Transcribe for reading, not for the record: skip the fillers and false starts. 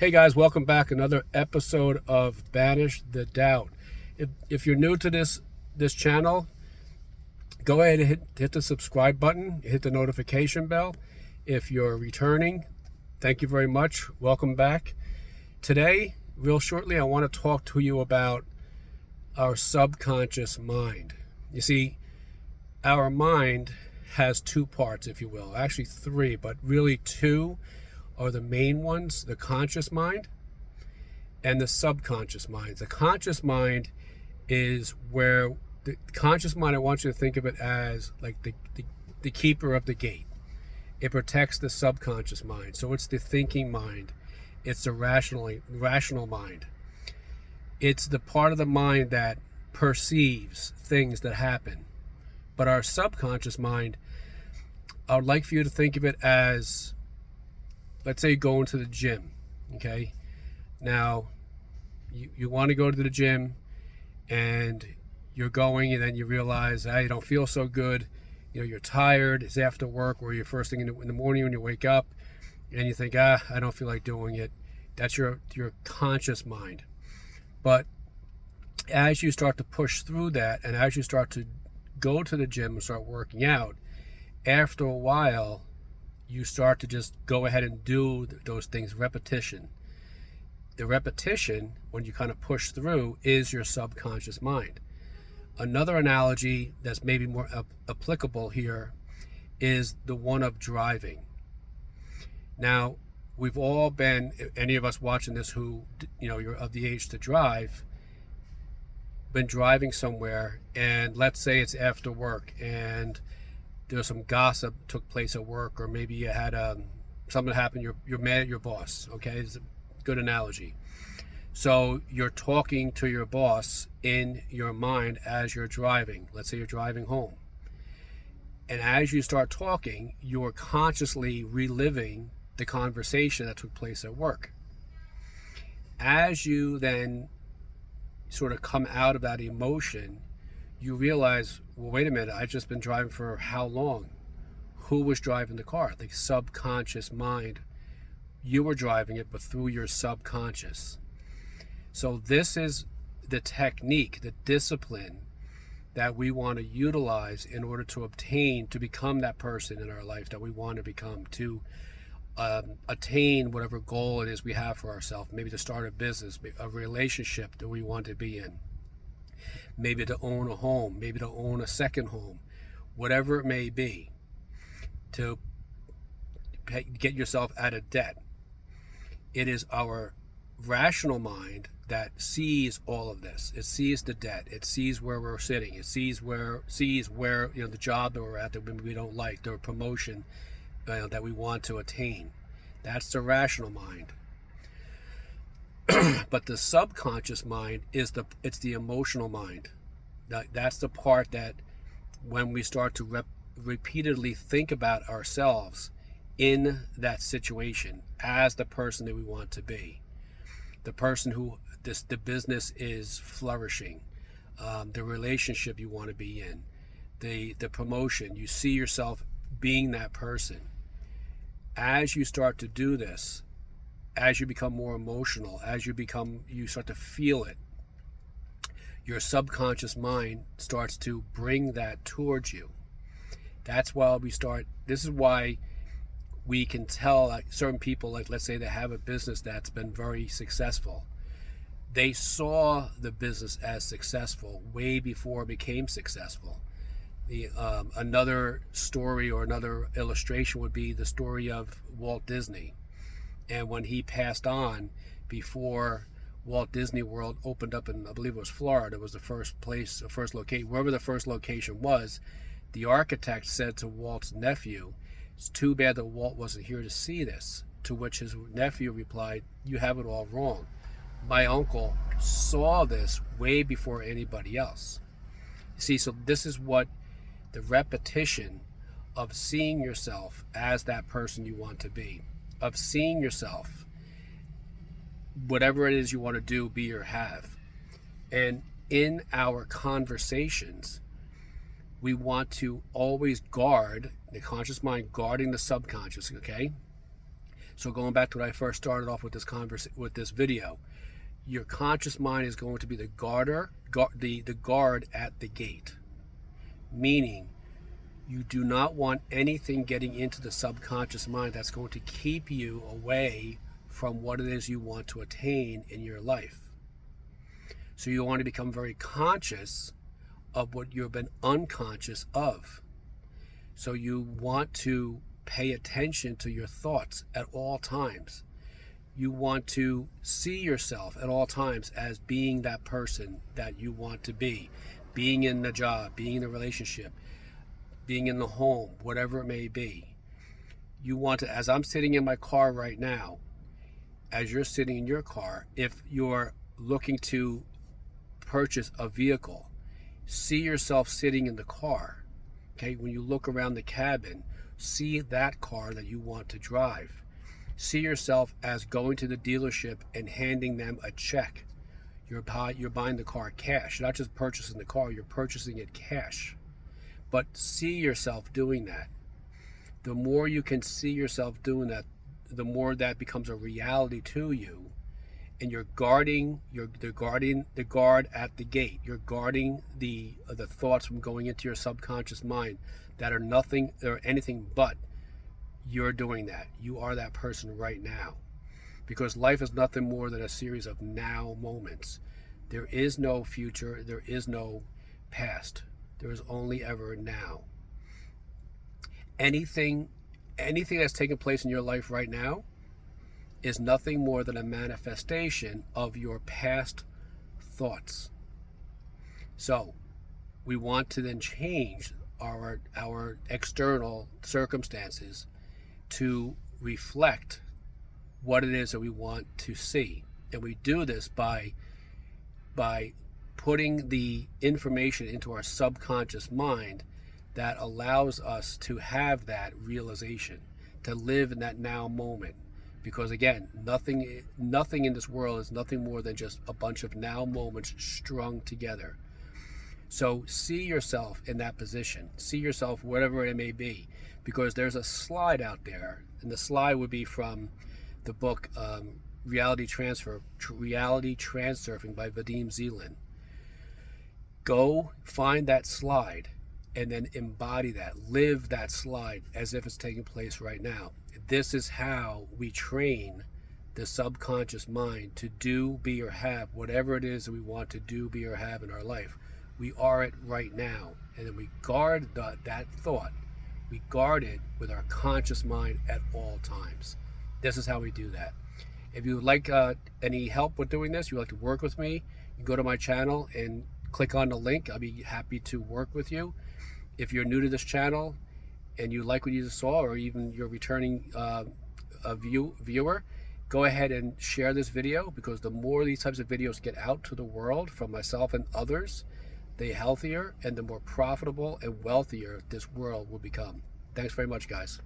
Hey guys, welcome back. Another episode of Banish the Doubt. If you're new to this channel, go ahead and hit the subscribe button, hit the notification bell. If you're returning, thank you very much. Welcome back. Today, real shortly, I want to talk to you about our subconscious mind. You see, our mind has two parts, if you will. Actually three, but really two are the main ones: the conscious mind and the subconscious mind. The conscious mind is where the conscious mind, I want you to think of it as like the keeper of the gate. It protects the subconscious mind. So it's the thinking mind. It's the rational mind. It's the part of the mind that perceives things that happen. But our subconscious mind, I would like for you to think of it as, let's say, going to the gym, okay? Now, you want to go to the gym and you're going, and then you realize, you don't feel so good. You know, you're tired. It's after work, or you're first thing in the morning when you wake up, and you think, I don't feel like doing it. That's your conscious mind. But as you start to push through that, and as you start to go to the gym and start working out, after a while, you start to just go ahead and do those things. Repetition. The repetition, when you kind of push through, is your subconscious mind. Another analogy that's maybe more applicable here is the one of driving. Now, we've all been, any of us watching this who, you're of the age to drive, been driving somewhere, and let's say it's after work, and there's some gossip took place at work, or maybe you had something happen. You're mad at your boss. Okay, it's a good analogy. So you're talking to your boss in your mind as you're driving. Let's say you're driving home, and as you start talking, you're consciously reliving the conversation that took place at work. As you then sort of come out of that emotion, you realize, well, wait a minute, I've just been driving for how long? Who was driving the car? The subconscious mind. You were driving it, but through your subconscious. So this is the technique, the discipline that we want to utilize in order to become that person in our life that we want to become, to attain whatever goal it is we have for ourselves. Maybe to start a business, a relationship that we want to be in. Maybe to own a home, maybe to own a second home, whatever it may be, to get yourself out of debt. It is our rational mind that sees all of this. It sees the debt. It sees where we're sitting. It sees where the job that we're at that we don't like, the promotion that we want to attain. That's the rational mind. But the subconscious mind is it's the emotional mind. That's the part that, when we start to repeatedly think about ourselves in that situation as the person that we want to be, the person who the business is flourishing, the relationship you want to be in, the promotion, you see yourself being that person. As you start to do this, as you become more emotional, you start to feel it, your subconscious mind starts to bring that towards you. That's why this is why we can tell, like, certain people, like, let's say they have a business that's been very successful. They saw the business as successful way before it became successful. Another story or another illustration would be the story of Walt Disney. And when he passed on, before Walt Disney World opened up in, I believe it was Florida, was the first location, wherever the first location was, the architect said to Walt's nephew, "It's too bad that Walt wasn't here to see this." To which his nephew replied, "You have it all wrong. My uncle saw this way before anybody else." You see, so this is what the repetition of seeing yourself as that person you want to be, of seeing yourself, whatever it is you want to do, be, or have. And in our conversations, we want to always guard the conscious mind, guarding the subconscious, okay? So going back to what I first started off with this video, your conscious mind is going to be the the guard at the gate. Meaning, you do not want anything getting into the subconscious mind that's going to keep you away from what it is you want to attain in your life. So you want to become very conscious of what you've been unconscious of. So you want to pay attention to your thoughts at all times. You want to see yourself at all times as being that person that you want to be. Being in the job, being in the relationship, being in the home, whatever it may be. You want to, as I'm sitting in my car right now, as you're sitting in your car, if you're looking to purchase a vehicle, see yourself sitting in the car. Okay, when you look around the cabin, see that car that you want to drive. See yourself as going to the dealership and handing them a check. You're buying the car cash. You're not just purchasing the car, you're purchasing it cash. But see yourself doing that. The more you can see yourself doing that, the more that becomes a reality to you. And you're guarding, the guard at the gate. You're guarding the thoughts from going into your subconscious mind that are nothing or anything but. You're doing that. You are that person right now. Because life is nothing more than a series of now moments. There is no future. There is no past. There is only ever now. Anything that's taking place in your life right now is nothing more than a manifestation of your past thoughts. So we want to then change our external circumstances to reflect what it is that we want to see. And we do this by putting the information into our subconscious mind that allows us to have that realization, to live in that now moment. Because again, nothing in this world is nothing more than just a bunch of now moments strung together. So see yourself in that position. See yourself whatever it may be. Because there's a slide out there, and the slide would be from the book Reality Transurfing by Vadim Zeland. Go find that slide and then embody that. Live that slide as if it's taking place right now. This is how we train the subconscious mind to do, be, or have whatever it is that we want to do, be, or have in our life. We are it right now. And then we guard that thought. We guard it with our conscious mind at all times. This is how we do that. If you would like any help with doing this, you would like to work with me, you can go to my channel and click on the link. I'll be happy to work with you. If you're new to this channel and you like what you just saw, or even you're returning viewer, go ahead and share this video, because the more these types of videos get out to the world from myself and others, the healthier and the more profitable and wealthier this world will become. Thanks very much, guys.